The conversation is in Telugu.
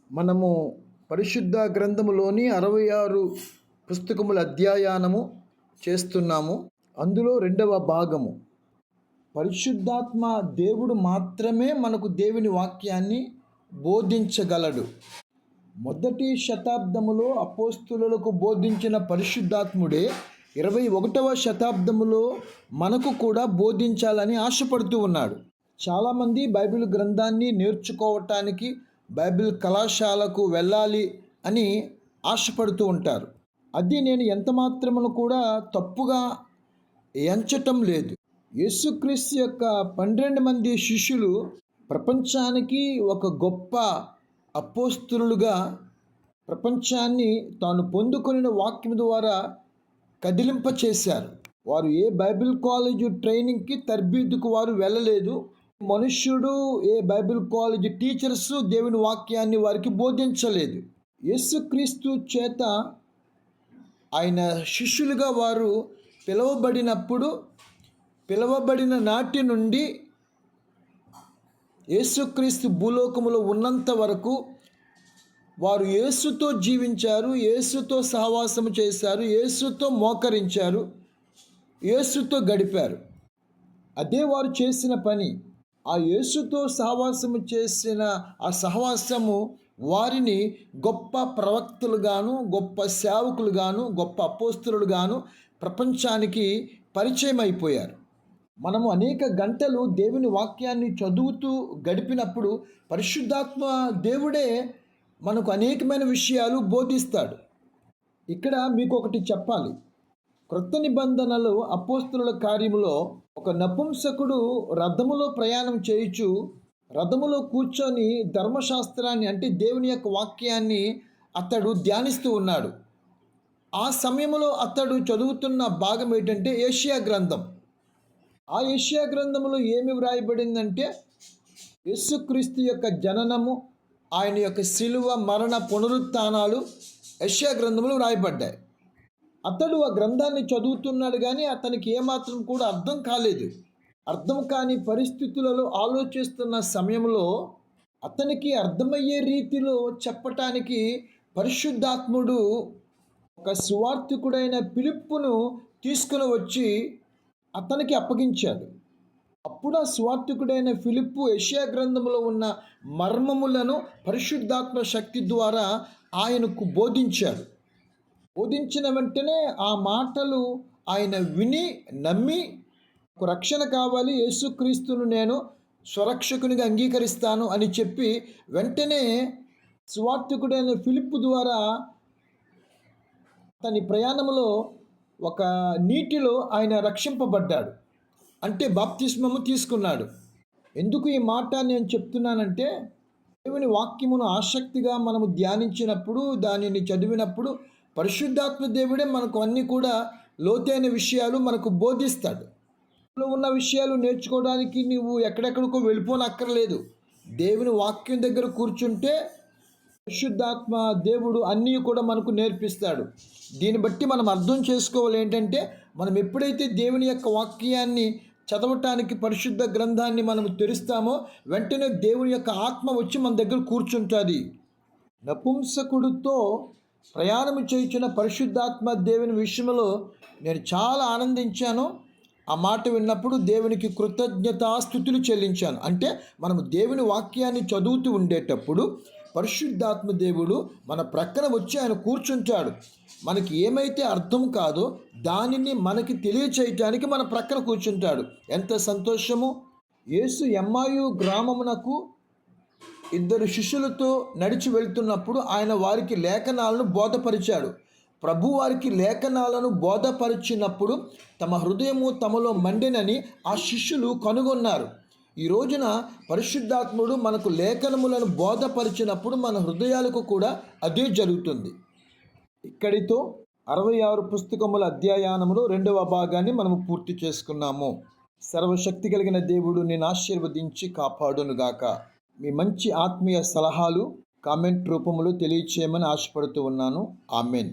మనము పరిశుద్ధ గ్రంథములోని 66 పుస్తకముల అధ్యయనము చేస్తున్నాము. అందులో 2వ భాగము. పరిశుద్ధాత్మ దేవుడు మాత్రమే మనకు దేవుని వాక్యాన్ని బోధించగలడు. మొదటి శతాబ్దములో అపోస్తులకు బోధించిన పరిశుద్ధాత్ముడే 21వ శతాబ్దములో మనకు కూడా బోధించాలని ఆశపడుతూ ఉన్నాడు. చాలామంది బైబిల్ గ్రంథాన్ని నేర్చుకోవటానికి బైబిల్ కళాశాలకు వెళ్ళాలి అని ఆశపడుతూ ఉంటారు. అది నేను ఎంత మాత్రమును కూడా తప్పుగా ఎంచటం లేదు. యేసుక్రీస్తు యొక్క 12 మంది శిష్యులు ప్రపంచానికి ఒక గొప్ప అపోస్తలులుగా ప్రపంచాన్ని తాను పొందుకొనిన వాక్యం ద్వారా కదిలింపచేశారు. వారు ఏ బైబిల్ కాలేజ్ ట్రైనింగ్కి తర్బీదుకు వారు వెళ్ళలేదు. మనుష్యుడు ఏ బైబిల్ కాలేజ్ టీచర్స్ దేవుని వాక్యాన్ని వారికి బోధించలేదు. యేసుక్రీస్తు చేత ఆయన శిష్యులుగా వారు పిలవబడిన నాటి నుండి యేసుక్రీస్తు భూలోకములో ఉన్నంత వరకు వారు యేసుతో జీవించారు, యేసుతో సహవాసము చేశారు, యేసుతో మోకరించారు, యేసుతో గడిపారు. అదే వారు చేసిన పని. ఆ యేసుతో సహవాసము చేసిన ఆ సహవాసము వారిని గొప్ప ప్రవక్తలుగాను, గొప్ప సేవకులుగాను, గొప్ప అపోస్తలుగాను ప్రపంచానికి పరిచయం అయిపోయారు. మనము అనేక గంటలు దేవుని వాక్యాన్ని చదువుతూ గడిపినప్పుడు పరిశుద్ధాత్మ దేవుడే మనకు అనేకమైన విషయాలు బోధిస్తాడు. ఇక్కడ మీకు ఒకటి చెప్పాలి. క్రొత్త నిబంధనలు అపోస్తలుల కార్యములో ఒక నపుంసకుడు రథములో ప్రయాణం చేయుచు రథములో కూర్చొని ధర్మశాస్త్రాన్ని అంటే దేవుని యొక్క వాక్యాన్ని అతడు ధ్యానిస్తూ ఉన్నాడు. ఆ సమయంలో అతడు చదువుతున్న భాగం ఏంటంటే యెషయా గ్రంథం. ఆ యెషయా గ్రంథంలో ఏమి వ్రాయబడిందంటే యేసుక్రీస్తు యొక్క జననము, ఆయన యొక్క శిలువ, మరణ, పునరుత్థానాలు యెషయా గ్రంథంలో వ్రాయబడ్డాయి. అతడు ఆ గ్రంథాన్ని చదువుతున్నాడు కానీ అతనికి ఏమాత్రం కూడా అర్థం కాలేదు. అర్థం కాని పరిస్థితులలో ఆలోచిస్తున్న సమయంలో అతనికి అర్థమయ్యే రీతిలో చెప్పటానికి పరిశుద్ధాత్ముడు ఒక సువార్తికుడైన ఫిలిప్పును తీసుకుని వచ్చి అతనికి అప్పగించాడు. అప్పుడు ఆ సువార్తికుడైన ఫిలిప్పు యెషయా గ్రంథంలో ఉన్న మర్మములను పరిశుద్ధాత్మ శక్తి ద్వారా ఆయనకు బోధించాడు. బోధించిన వెంటనే ఆ మాటలు ఆయన విని నమ్మి రక్షణ కావాలి, యేసుక్రీస్తును నేను స్వరక్షకునిగా అంగీకరిస్తాను అని చెప్పి వెంటనే సువార్తికుడైన ఫిలిప్పు ద్వారా అతని ప్రయాణంలో ఒక నీటిలో ఆయన రక్షింపబడ్డాడు. అంటే బాప్తిస్మము తీసుకున్నాడు. ఎందుకు ఈ మాట నేను చెప్తున్నానంటే దేవుని వాక్యమును ఆసక్తిగా మనము ధ్యానించినప్పుడు, దానిని చదివినప్పుడు పరిశుద్ధాత్మ దేవుడే మనకు అన్నీ కూడా లోతైన విషయాలు మనకు బోధిస్తాడు. ఉన్న విషయాలు నేర్చుకోవడానికి నువ్వు ఎక్కడెక్కడికో వెళ్ళిపోనక్కర్లేదు. దేవుని వాక్యం దగ్గర కూర్చుంటే పరిశుద్ధాత్మ దేవుడు అన్నీ కూడా మనకు నేర్పిస్తాడు. దీన్ని బట్టి మనం అర్థం చేసుకోవాలి ఏంటంటే మనం ఎప్పుడైతే దేవుని యొక్క వాక్యాన్ని చదవటానికి పరిశుద్ధ గ్రంథాన్ని మనం తెరుస్తామో వెంటనే దేవుని యొక్క ఆత్మ వచ్చి మన దగ్గర కూర్చుంటుంది. నపుంసకుడితో ప్రయాణం చేయించిన పరిశుద్ధాత్మ దేవుని విషయంలో నేను చాలా ఆనందించాను. ఆ మాట విన్నప్పుడు దేవునికి కృతజ్ఞతాస్తుతులు చెల్లించాను. అంటే మనము దేవుని వాక్యాన్ని చదువుతూ ఉండేటప్పుడు పరిశుద్ధాత్మ దేవుడు మన ప్రక్కన వచ్చి ఆయన కూర్చుంటాడు. మనకి ఏమైతే అర్థం కాదో దానిని మనకి తెలియచేయటానికి మన ప్రక్కన కూర్చుంటాడు. ఎంత సంతోషము! యేసు ఎమ్మాయు గ్రామమునకు 2 శిష్యులతో నడిచి వెళ్తున్నప్పుడు ఆయన వారికి లేఖనాలను బోధపరిచాడు. ప్రభు వారికి లేఖనాలను బోధపరిచినప్పుడు తమ హృదయము తమలో మండెనని ఆ శిష్యులు కనుగొన్నారు. ఈ రోజున పరిశుద్ధాత్ముడు మనకు లేఖనములను బోధపరిచినప్పుడు మన హృదయాలకు కూడా అదే జరుగుతుంది. ఇక్కడితో 66 పుస్తకముల అధ్యయనములో 2వ భాగాన్ని మనము పూర్తి చేసుకున్నాము. సర్వశక్తి కలిగిన దేవుడు నేను ఆశీర్వదించి కాపాడునుగాక. మీ మంచి ఆత్మీయ సలహాలు కామెంట్ రూపంలో తెలియచేయమని ఆశపడుతూ ఉన్నాను. ఆమెన్.